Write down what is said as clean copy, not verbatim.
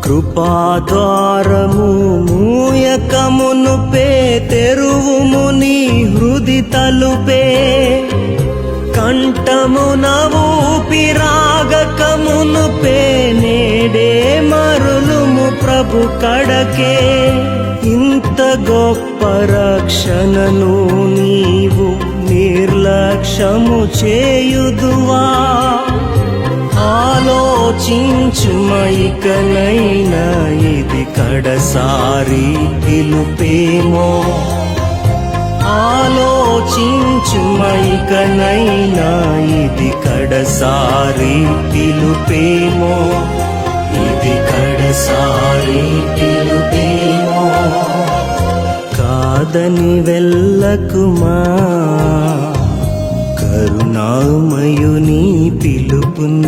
కృపాద్వారము మూయకమునుపే తెరువుము నీ హృది తలుపే కంఠమున ఊపిరాగకమునుపే నేడే మరులుము ప్రభు కడకే ఇంత గొప్ప రక్షణను నీవు నిర్లక్ష్యము చేయుదువా ఆలోచించుమైకనైనా ఇది కడసారి పిలుపేమో ఆలోచించుమైకనైనా ఇది కడసారి పిలుపేమో ఇది కడసారి పిలుపేమో కాదని వెళ్ళకుమా కరుణామయుని పిలుపున్